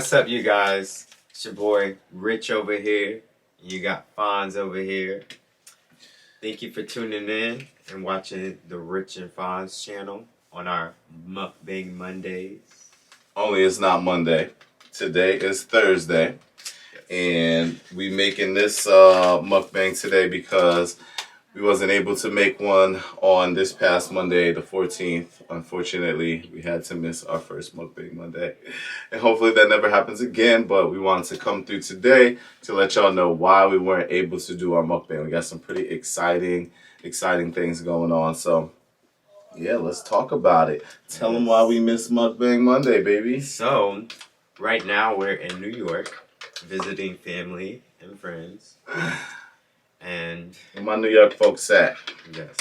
What's up, you guys? It's your boy Rich over here. You got Fonz over here. Thank you for tuning in and watching the Rich and Fonz channel on our Mukbang Mondays. Only it's not Monday. Today is Thursday. And we making this mukbang today because we wasn't able to make one on this past Monday, the 14th. Unfortunately, we had to miss our first Mukbang Monday. And hopefully that never happens again, but we wanted to come through today to let y'all know why we weren't able to do our mukbang. We got some pretty exciting things going on. So, yeah, let's talk about it. Tell them why we missed Mukbang Monday, baby. So, right now we're in New York visiting family and friends. And where my New York folks at? Yes.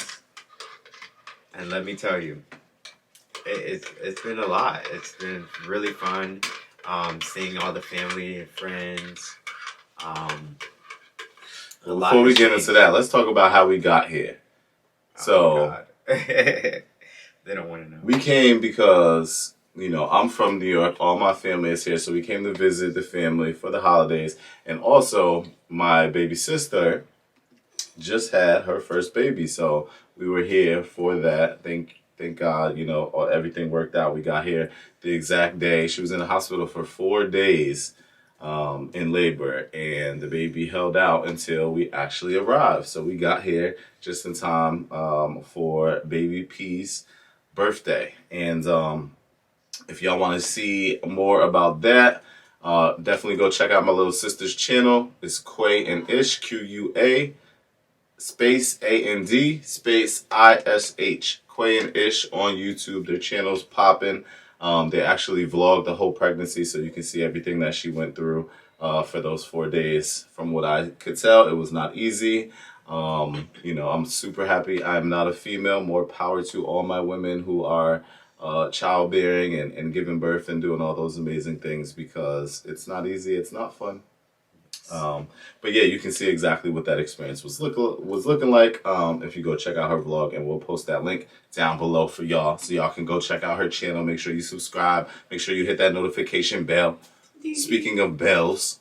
And let me tell you, it's been a lot. It's been really fun seeing all the family and friends. Before we get into that, let's talk about how we got here. Oh, they don't want to know. We came because, I'm from New York. All my family is here. So we came to visit the family for the holidays. And also, my baby sister just had her first baby. So we were here for that. Thank God, everything worked out. We got here the exact day. She was in the hospital for 4 days in labor. And the baby held out until we actually arrived. So we got here just in time for baby P's birthday. And if y'all want to see more about that, definitely go check out my little sister's channel. It's Quay and Ish, QUA, space AND, space ISH. Quay and Ish on YouTube. Their channel's popping. They actually vlogged the whole pregnancy, so you can see everything that she went through for those 4 days. From what I could tell, it was not easy. I'm super happy I'm not a female. More power to all my women who are childbearing and giving birth and doing all those amazing things, because it's not easy. It's not fun. But yeah, you can see exactly what that experience was looking like if you go check out her vlog, and we'll post that link down below for y'all, so y'all can go check out her channel. Make sure you subscribe. Make sure you hit that notification bell. Speaking of bells,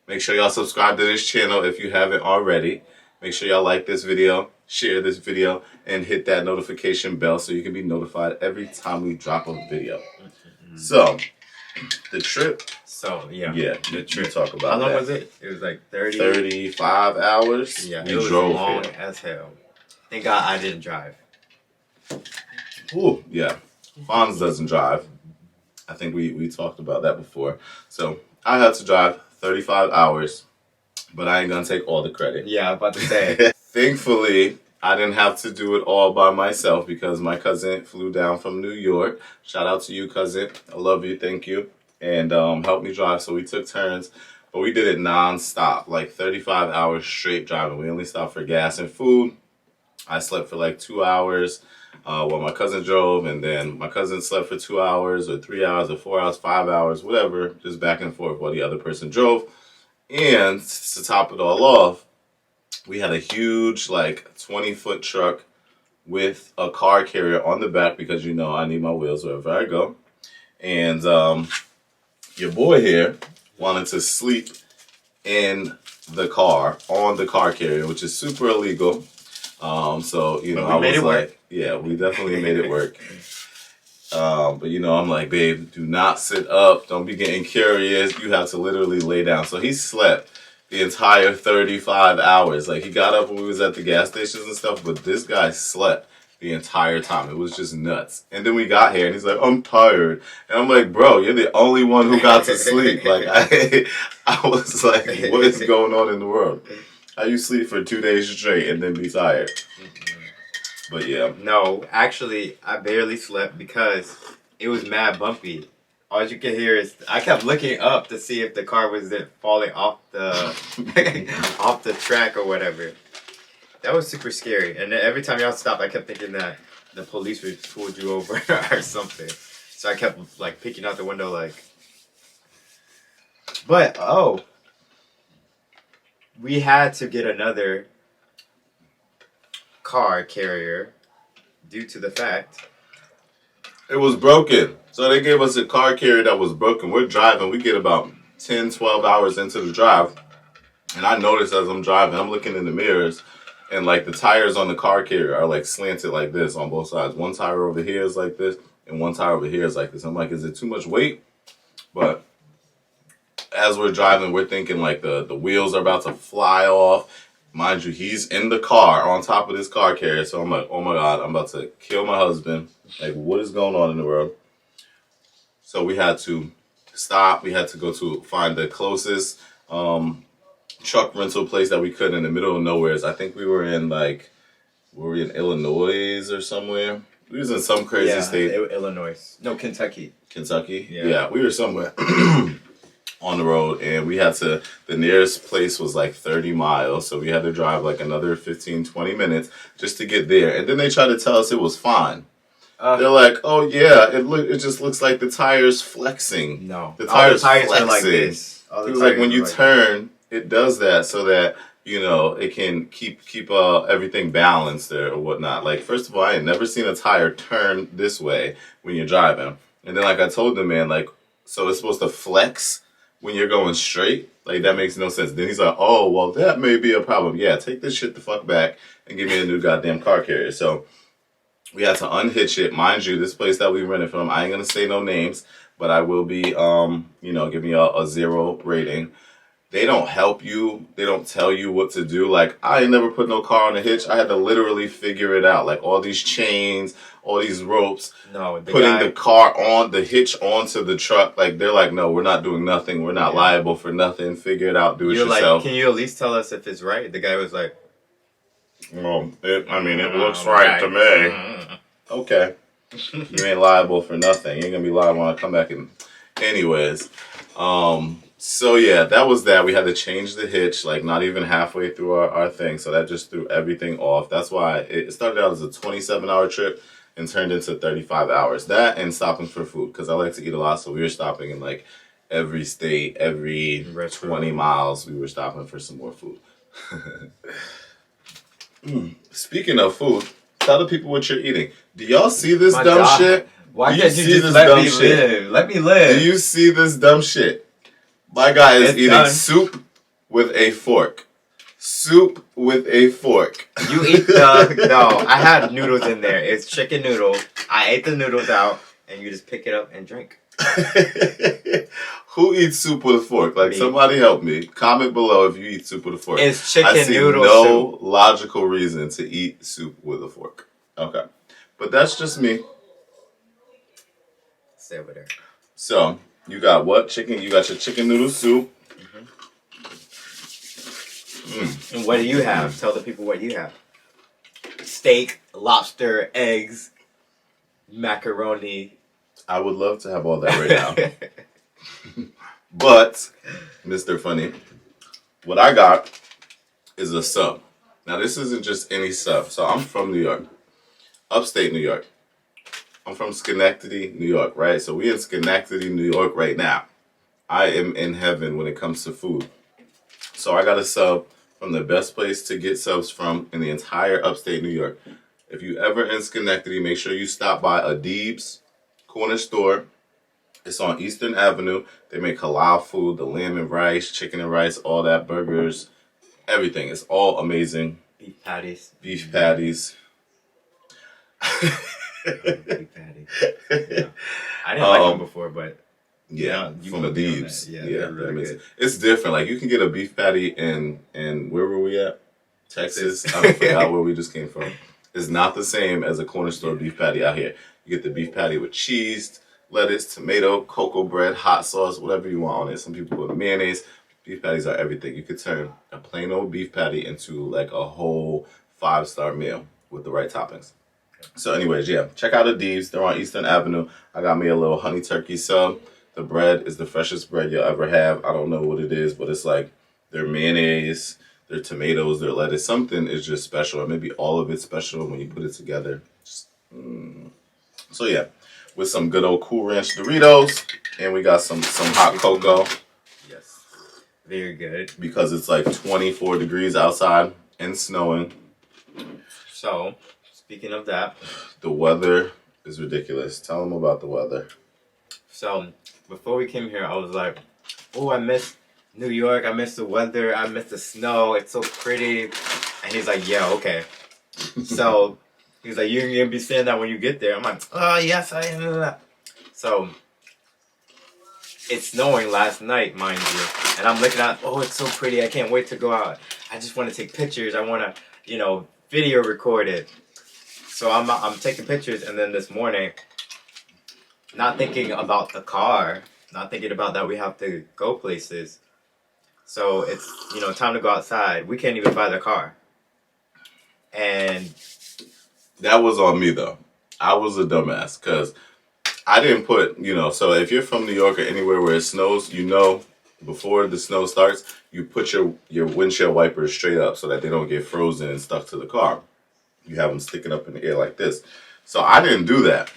make sure y'all subscribe to this channel if you haven't already. Make sure y'all like this video, share this video, and hit that notification bell so you can be notified every time we drop a video. So, the trip. So, yeah. The trip. Talk about How long that. was it? It was like 35 hours. Yeah, we it was drove long here. as hell. Thank God I didn't drive. Ooh, yeah. Fonz doesn't drive. I think we talked about that before. So, I had to drive 35 hours, but I ain't gonna take all the credit. Yeah, I'm about to say. Thankfully, I didn't have to do it all by myself because my cousin flew down from New York. Shout out to you, cousin. I love you. Thank you. And helped me drive. So we took turns, but we did it non-stop, like 35 hours straight driving. We only stopped for gas and food. I slept for like 2 hours while my cousin drove, and then my cousin slept for 2 hours or 3 hours or 4 hours, 5 hours, whatever, just back and forth while the other person drove. And to top it all off, we had a huge, like, 20-foot truck with a car carrier on the back because, I need my wheels wherever I go. And your boy here wanted to sleep in the car, on the car carrier, which is super illegal. So, I was like, yeah, we definitely made it work. But, I'm like, babe, do not sit up. Don't be getting curious. You have to literally lay down. So he slept the entire 35 hours. Like, he got up when we was at the gas stations and stuff, but this guy slept the entire time. It was just nuts. And then we got here, and he's like, I'm tired. And I'm like, bro, you're the only one who got to sleep. Like, I was like, what is going on in the world? How you sleep for 2 days straight and then be tired? But yeah. No, actually, I barely slept because it was mad bumpy. All you can hear is, I kept looking up to see if the car was falling off the off the track or whatever. That was super scary. And then every time y'all stopped, I kept thinking that the police would pull you over or something. So I kept like peeking out the window like. But we had to get another car carrier due to the fact it was broken. So they gave us a car carrier that was broken. We're driving. We get about 10, 12 hours into the drive. And I noticed as I'm driving, I'm looking in the mirrors, and like the tires on the car carrier are like slanted like this on both sides. One tire over here is like this, and one tire over here is like this. I'm like, is it too much weight? But as we're driving, we're thinking like the wheels are about to fly off. Mind you, he's in the car on top of this car carrier. So I'm like, oh my God, I'm about to kill my husband. Like, what is going on in the world? So we had to stop. We had to go to find the closest truck rental place that we could in the middle of nowhere. I think we were in like, were we in Illinois or somewhere? We was in some crazy state. Illinois. No, Kentucky. Kentucky? Yeah, we were somewhere on the road, and we had to, the nearest place was like 30 miles, so we had to drive like another 15, 20 minutes just to get there. And then they tried to tell us it was fine. They're like, oh yeah, it just looks like the tires flexing. No. The tires flexing. are like this. It was like when you turn, it does that so that, you know, it can keep everything balanced or whatnot. Like, first of all, I had never seen a tire turn this way when you're driving. And then, like, I told the man, like, so it's supposed to flex when you're going straight? Like, that makes no sense. Then he's like, oh, well, that may be a problem. Yeah, take this shit the fuck back and give me a new goddamn car carrier. So we had to unhitch it. Mind you, this place that we rented from, I ain't going to say no names, but I will be, you know, give me a 0 rating. They don't help you. They don't tell you what to do. Like, I ain't never put no car on a hitch. I had to literally figure it out. Like, all these chains, all these ropes. No, putting the car on, the hitch onto the truck. Like, they're like, no, we're not doing nothing. We're not liable for nothing. Figure it out. Do it yourself. Like, can you at least tell us if it's right? The guy was like, well, it looks right to me. Okay. You ain't liable for nothing. You ain't going to be liable when I come back and... Anyways, so yeah, that was that. We had to change the hitch, like not even halfway through our thing. So that just threw everything off. That's why it started out as a 27-hour trip and turned into 35 hours. That and stopping for food, because I like to eat a lot. So we were stopping in like every state, every 20 miles, we were stopping for some more food. Speaking of food, tell the people what you're eating. Do y'all see this dumb shit? Why can't you just let me live? Let me live. Do you see this dumb shit? My guy is eating soup with a fork. Soup with a fork. You eat the... No, I had noodles in there. It's chicken noodles. I ate the noodles out, and you just pick it up and drink. Who eats soup with a fork? Like, somebody help me. Comment below if you eat soup with a fork. It's chicken noodle soup. I see no logical reason to eat soup with a fork. Okay. But that's just me. Stay over there. So... You got what? Chicken? You got your chicken noodle soup. And what do you have? Tell the people what you have. Steak, lobster, eggs, macaroni. I would love to have all that right now. But, Mr. Funny, what I got is a sub. Now, this isn't just any sub. So, I'm from New York. Upstate New York. I'm from Schenectady, New York, right? So we in Schenectady, New York right now. I am in heaven when it comes to food. So I got a sub from the best place to get subs from in the entire upstate New York. If you ever in Schenectady, make sure you stop by Adib's corner store. It's on Eastern Avenue. They make halal food, the lamb and rice, chicken and rice, all that, burgers, everything. It's all amazing. Beef patties. Beef patties. Big patty. Yeah. I didn't like them before, but yeah, from Adib's. Yeah, they're really good. It's different. Like, you can get a beef patty in where were we at? Texas. I forgot where we just came from. It's not the same as a corner store beef patty out here. You get the beef patty with cheese, lettuce, tomato, cocoa bread, hot sauce, whatever you want on it. Some people put mayonnaise. Beef patties are everything. You could turn a plain old beef patty into like a whole 5-star meal with the right toppings. So anyways, yeah, check out Adib's. They're on Eastern Avenue. I got me a little honey turkey sub. The bread is the freshest bread you'll ever have. I don't know what it is, but it's like their mayonnaise, their tomatoes, their lettuce. Something is just special, or maybe all of it's special when you put it together. So yeah, with some good old Cool Ranch Doritos, and we got some hot cocoa. Yes, very good. Because it's like 24 degrees outside and snowing. So... Speaking of that, the weather is ridiculous. Tell them about the weather. So before we came here, I was like, oh, I miss New York. I miss the weather. I miss the snow. It's so pretty. And he's like, yeah, okay. So he's like, you're going to be saying that when you get there. I'm like, oh, yes, I am. So it's snowing last night, mind you. And I'm looking at, oh, it's so pretty. I can't wait to go out. I just want to take pictures. I want to, video record it. So I'm taking pictures. And then this morning, not thinking about the car, not thinking about that we have to go places. So it's, time to go outside. We can't even buy the car. And that was on me, though. I was a dumbass because I didn't put, so if you're from New York or anywhere where it snows, before the snow starts, you put your windshield wipers straight up so that they don't get frozen and stuck to the car. You have them sticking up in the air like this. So I didn't do that.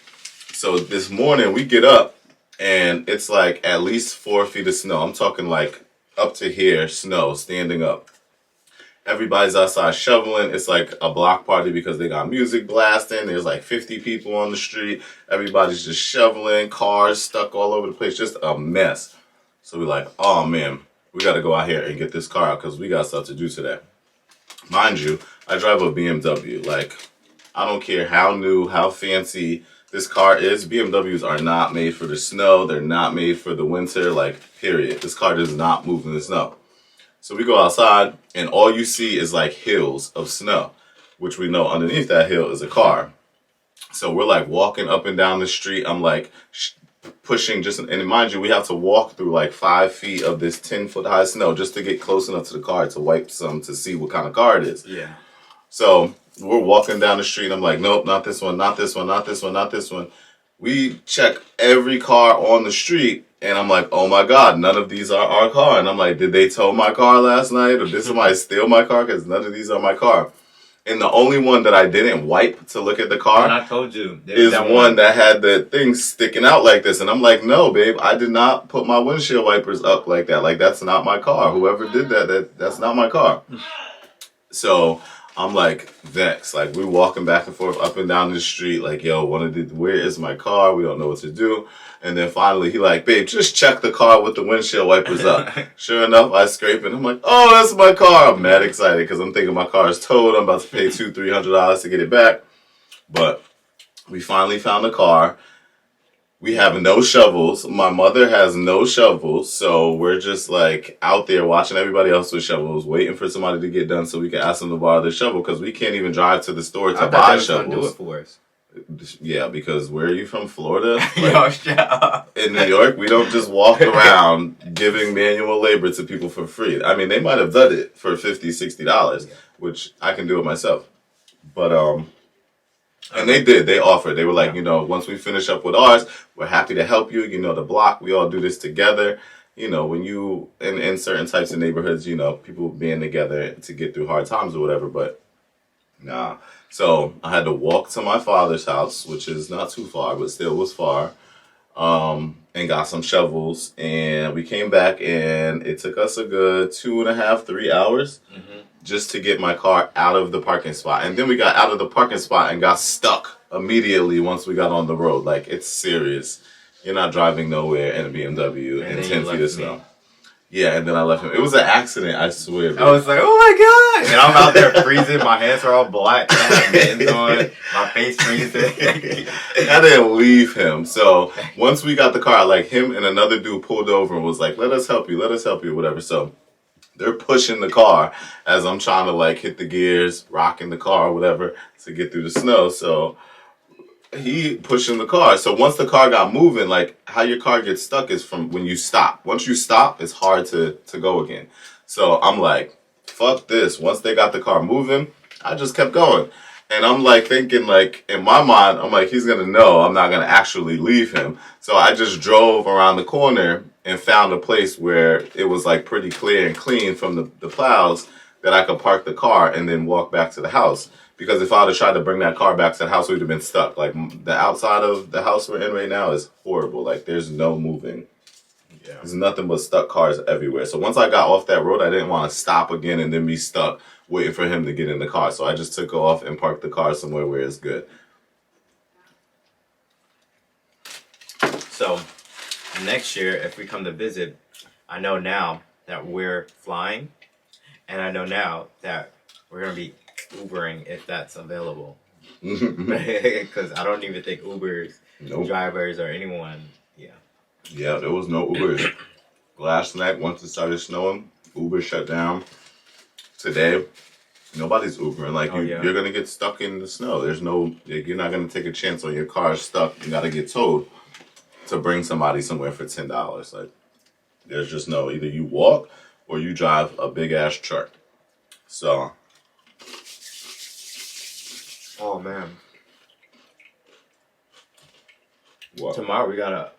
So this morning we get up and it's like at least 4 feet of snow. I'm talking like up to here, snow, standing up. Everybody's outside shoveling. It's like a block party because they got music blasting. There's like 50 people on the street. Everybody's just shoveling, cars stuck all over the place, just a mess. So we're like, oh man, we got to go out here and get this car out because we got stuff to do today. Mind you, I drive a BMW. Like, I don't care how new, how fancy this car is. BMWs are not made for the snow. They're not made for the winter, like, period. This car does not move in the snow. So we go outside, and all you see is, like, hills of snow, which we know underneath that hill is a car. So we're, like, walking up and down the street. I'm, like, pushing and mind you, we have to walk through, like, 5 feet of this 10-foot high snow just to get close enough to the car to wipe some to see what kind of car it is. Yeah. So we're walking down the street, and I'm like, nope, not this one, not this one, not this one, not this one. We check every car on the street, and I'm like, oh my God, none of these are our car. And I'm like, did they tow my car last night? Or did somebody steal my car? Because none of these are my car. And the only one that I didn't wipe to look at the car and I told you, is one that had the thing sticking out like this. And I'm like, no, babe, I did not put my windshield wipers up like that. Like, that's not my car. Whoever did that's not my car. So I'm like vexed. Like, we're walking back and forth up and down the street. Like, yo, where is my car? We don't know what to do. And then finally he like, babe, just check the car with the windshield wipers up. Sure enough, I scrape it. I'm like, oh, that's my car. I'm mad excited because I'm thinking my car is towed. I'm about to pay $200-$300 to get it back. But we finally found the car. We have no shovels. My mother has no shovels. So we're just like out there watching everybody else with shovels, waiting for somebody to get done so we can ask them to borrow their shovel because we can't even drive to the store to buy shovels. Do it for us. Yeah, because where are you from? Florida? Like, yo, shut up. In New York, we don't just walk around giving manual labor to people for free. I mean, they might have done it for $50, $60, which I can do it myself. But, and they did. They offered. They were like, once we finish up with ours, we're happy to help you. The block, we all do this together. When you, in certain types of neighborhoods, people being together to get through hard times or whatever, but nah. So I had to walk to my father's house, which is not too far, but still was far, and got some shovels. And we came back, and it took us a good 2.5, 3 hours just to get my car out of the parking spot. And then we got out of the parking spot and got stuck immediately once we got on the road. Like, it's serious. You're not driving nowhere in a BMW in 10 feet of snow. Yeah, and then I left him. It was an accident, I swear. Bro. I was like, oh my God. And I'm out there freezing. My hands are all black. I have mittens on. My face freezing. I didn't leave him. So once we got the car, like, him and another dude pulled over and was like, let us help you, whatever. So they're pushing the car as I'm trying to, like, hit the gears, rocking the car, whatever, to get through the snow. So he pushing the car. So once the car got moving, like, how your car gets stuck is from when you stop. Once you stop, it's hard to go again. So I'm like, fuck this. Once they got the car moving, I just kept going. And I'm like thinking, like, in my mind, I'm like, he's going to know I'm not going to actually leave him. So I just drove around the corner and found a place where it was, like, pretty clear and clean from the plows that I could park the car and then walk back to the house. Because if I would have tried to bring that car back to the house, we'd have been stuck. Like, the outside of the house we're in right now is horrible. Like, there's no moving. Yeah. There's nothing but stuck cars everywhere. So once I got off that road, I didn't want to stop again and then be stuck waiting for him to get in the car. So I just took off and parked the car somewhere where it's good. So next year, if we come to visit, I know now that we're flying, and I know now that we're gonna be Ubering if that's available. Because I don't even think Ubers, drivers, or anyone. Yeah. Yeah, there was no Ubers. Last night, once it started snowing, Uber shut down. Today, nobody's Ubering. Like, you're going to get stuck in the snow. There's no, like, you're not going to take a chance on your car stuck. You got to get towed to bring somebody somewhere for $10. Like, there's just no, either you walk or you drive a big ass truck. So. Oh, man. What? Tomorrow we gotta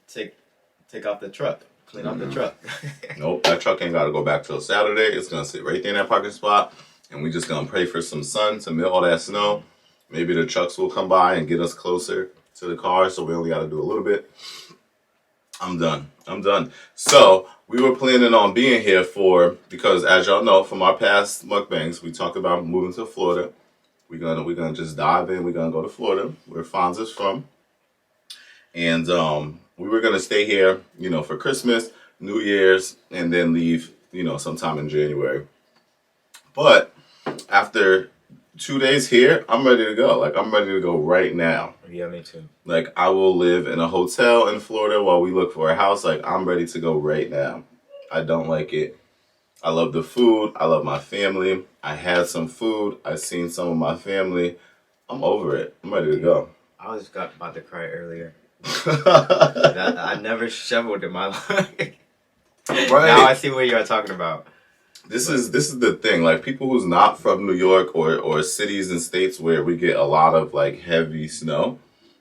take off the truck. Clean up the truck. Nope, that truck ain't got to go back till Saturday. It's going to sit right there in that parking spot. And we just going to pray for some sun to melt all that snow. Maybe the trucks will come by and get us closer to the car. So we only got to do a little bit. I'm done. So we were planning on being here because as y'all know from our past mukbangs, we talked about moving to Florida. We're gonna just dive in. We're going to go to Florida, where Fonz is from. And we were going to stay here, for Christmas, New Year's, and then leave, sometime in January. But after 2 days here, I'm ready to go. Like, I'm ready to go right now. Yeah, me too. Like, I will live in a hotel in Florida while we look for a house. Like, I'm ready to go right now. I don't like it. I love the food. I love my family. I had some food. I've seen some of my family. I'm over it. I'm ready to go. I was about to cry earlier. I never shoveled in my life. Right. Now I see what you're talking about. This is the thing. Like, people who's not from New York or cities and states where we get a lot of like heavy snow,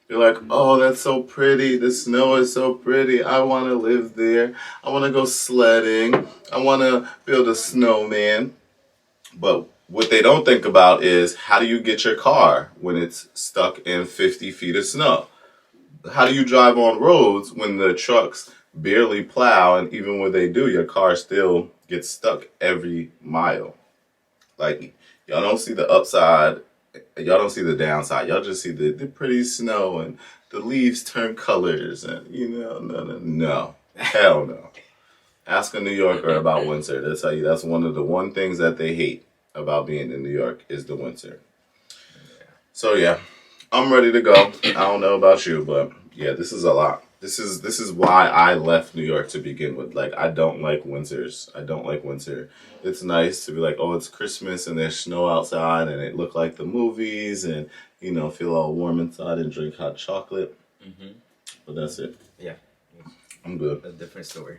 they're like, oh, that's so pretty. The snow is so pretty. I want to live there. I want to go sledding. I want to build a snowman. But what they don't think about is, how do you get your car when it's stuck in 50 feet of snow? How do you drive on roads when the trucks barely plow, and even when they do, your car still gets stuck every mile? Like, y'all don't see the upside, y'all don't see the downside. Y'all just see the pretty snow and the leaves turn colors, and no, hell no. Ask a New Yorker about winter. They'll tell you that's one things that they hate about being in New York is the winter. So yeah. I'm ready to go. I don't know about you, but yeah, this is a lot. This is why I left New York to begin with. Like, I don't like winters. I don't like winter. It's nice to be like, oh, it's Christmas and there's snow outside and it look like the movies and, feel all warm inside and drink hot chocolate. Mm-hmm. But that's it. Yeah. I'm good. A different story.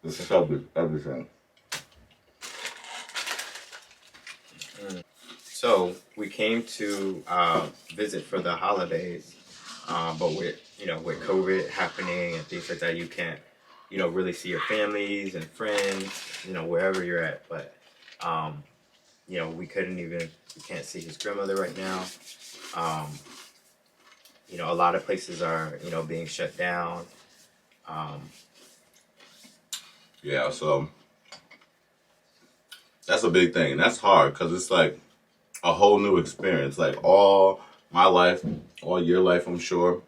This is everything. So we came to visit for the holidays, but with COVID happening and things like that, you can't really see your families and friends wherever you're at. But we can't see his grandmother right now. A lot of places are being shut down. Yeah, so that's a big thing, and that's hard because it's like a whole new experience. Like, all my life, all your life, I'm sure,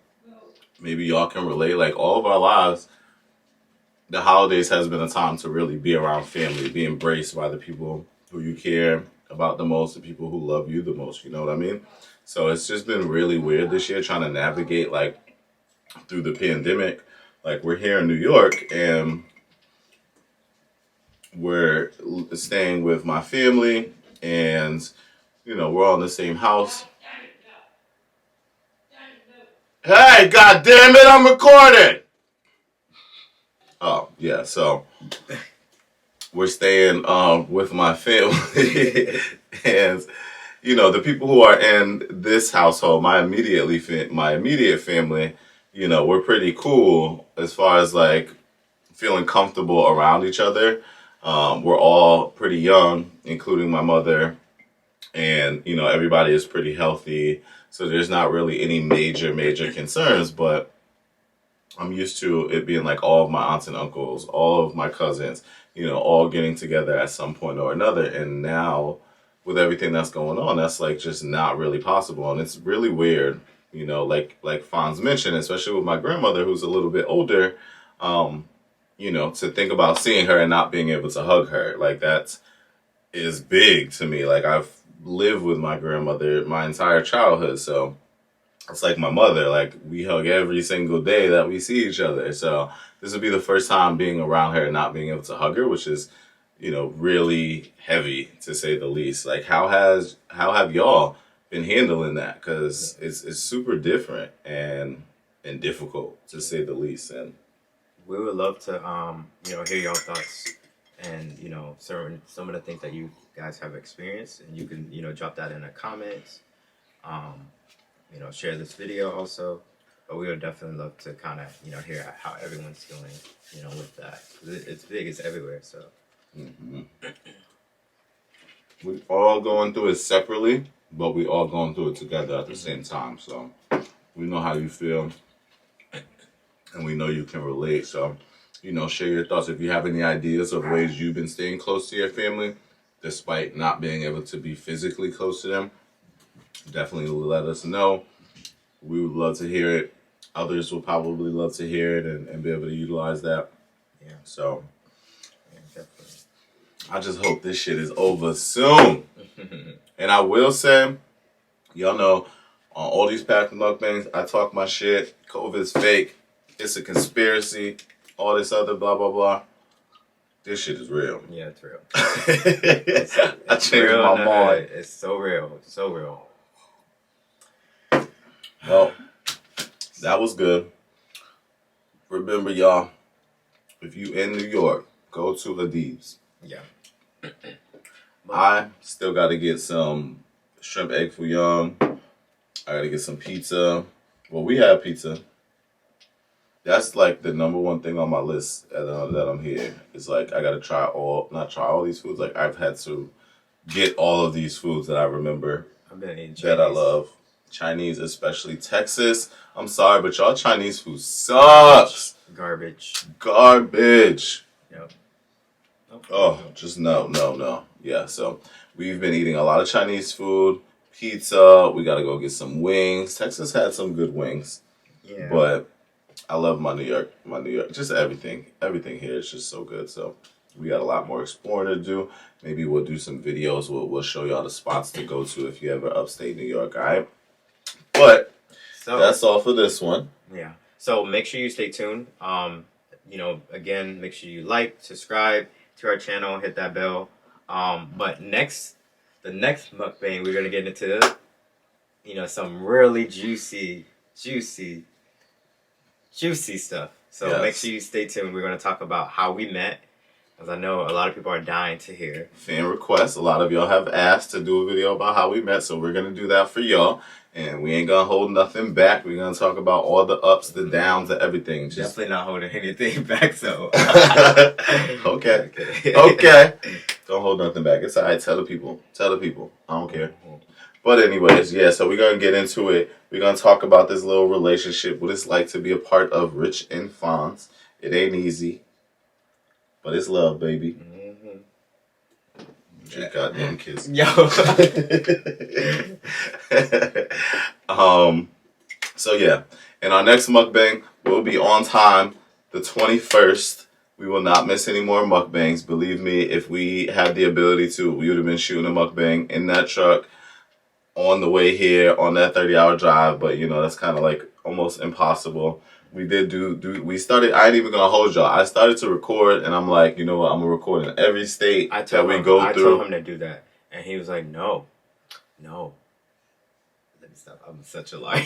maybe y'all can relate. Like, all of our lives, the holidays has been a time to really be around family, be embraced by the people who you care about the most, the people who love you the most, you know what I mean? So it's just been really weird this year trying to navigate, like, through the pandemic. Like, we're here in New York, and we're staying with my family, and we're all in the same house. Hey, God damn it, I'm recording! Oh, yeah, so we're staying with my family. And, the people who are in this household, my immediate family, we're pretty cool as far as, like, feeling comfortable around each other. We're all pretty young, including my mother. And, everybody is pretty healthy. So there's not really any major concerns. But I'm used to it being like all of my aunts and uncles, all of my cousins, all getting together at some point or another. And now, with everything that's going on, that's like just not really possible. And it's really weird You know, like Fonz mentioned, especially with my grandmother who's a little bit older, you know, to think about seeing her and not being able to hug her, like that is big to me. Like I've lived with my grandmother my entire childhood, so it's like my mother. Like we hug every single day that we see each other. So this would be the first time being around her and not being able to hug her, which is, you know, really heavy to say the least. Like how have y'all been handling that? Because it's super different and difficult to say the least. And we would love to you know, hear your thoughts and, you know, some of the things that you guys have experienced, and you can, you know, drop that in the comments. You know, share this video also. But we would definitely love to kind of, you know, hear how everyone's feeling, you know, with that. It's big, it's everywhere, so. We all going through it separately, but we all going through it together at the same time. So we know how you feel, and we know you can relate. So, you know, share your thoughts. If you have any ideas of ways you've been staying close to your family, despite not being able to be physically close to them, definitely let us know. We would love to hear it. Others will probably love to hear it and be able to utilize that. Yeah. So, yeah, definitely. I just hope this shit is over soon. And I will say, y'all know, on all these past mukbangs, I talk my shit. COVID's fake. It's a conspiracy. All this other blah, blah, blah. This shit is real. Yeah, it's real. I changed my mind. It's so real. It's so real. Well, that was good. Remember, y'all, if you in New York, go to Adib's. Yeah. I still got to get some shrimp egg foo young. I got to get some pizza. Well, we have pizza. That's like the number one thing on my list that I'm here. It's like I got to not try all these foods. Like I've had to get all of these foods that I remember I've been eating Chinese. that I love. Chinese, especially Texas. I'm sorry, but y'all Chinese food sucks. Garbage. Yep. Okay. Oh, just no. Yeah, so we've been eating a lot of Chinese food, pizza. We got to go get some wings. Texas had some good wings. Yeah. But I love my New York, just everything. Everything here is just so good. So we got a lot more exploring to do. Maybe we'll do some videos. We'll show y'all the spots to go to if you ever upstate New York, all right? But that's all for this one. Yeah. So make sure you stay tuned. You know, again, make sure you like, subscribe to our channel, hit that bell. But the next mukbang, we're gonna get into, you know, some really juicy stuff. So make sure you stay tuned. We're gonna talk about how we met, because I know a lot of people are dying to hear. Fan requests. A lot of y'all have asked to do a video about how we met, so we're gonna do that for y'all. And we ain't gonna hold nothing back. We're gonna talk about all the ups, the downs, the everything. Definitely not holding anything back, so. Okay. Don't hold nothing back. It's alright. Tell the people. I don't care. But anyways, yeah, so we're gonna get into it. We're gonna talk about this little relationship, what it's like to be a part of RicHnPhonz. It ain't easy, but it's love, baby. Goddamn kids. Yo. So yeah, in our next mukbang, we'll be on time, the 21st. We will not miss any more mukbangs. Believe me, if we had the ability to, we would have been shooting a mukbang in that truck on the way here on that 30-hour drive. But you know, that's kind of like almost impossible. We did we started, I ain't even gonna hold y'all. I started to record and I'm like, you know what, I'm gonna record in every state that we go through. I told him to do that. And he was like, no. Let me stop. I'm such a liar.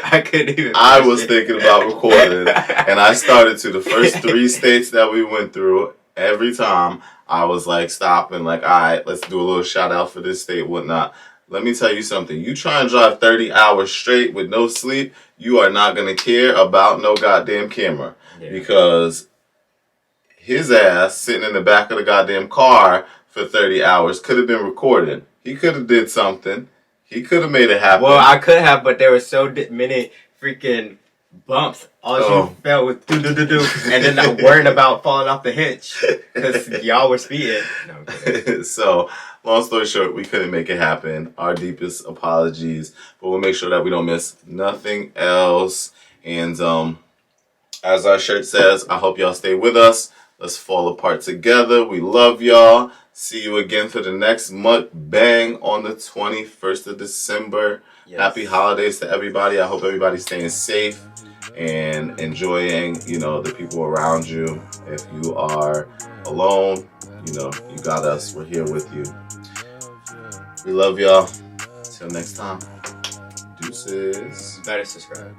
I couldn't even. I was thinking about recording and I started to the first 3 states that we went through. Every time I was like stopping, like, all right, let's do a little shout out for this state, whatnot. Let me tell you something. You try and drive 30 hours straight with no sleep, you are not going to care about no goddamn camera. Yeah. Because his ass sitting in the back of the goddamn car for 30 hours could have been recording. He could have did something. He could have made it happen. Well, I could have, but there were so many freaking bumps. All Oh. you felt was do, and then not worrying about falling off the hitch because y'all were speeding. No, I'm kidding. So, long story short, we couldn't make it happen. Our deepest apologies, but we'll make sure that we don't miss nothing else. And as our shirt says, I hope y'all stay with us. Let's fall apart together. We love y'all. See you again for the next mukbang on the 21st of December. Yes. Happy holidays to everybody. I hope everybody's staying safe and enjoying, the people around you. If you are alone, you got us. We're here with you. We love y'all. Till next time. Deuces. Better subscribe.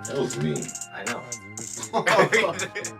That was me. I know.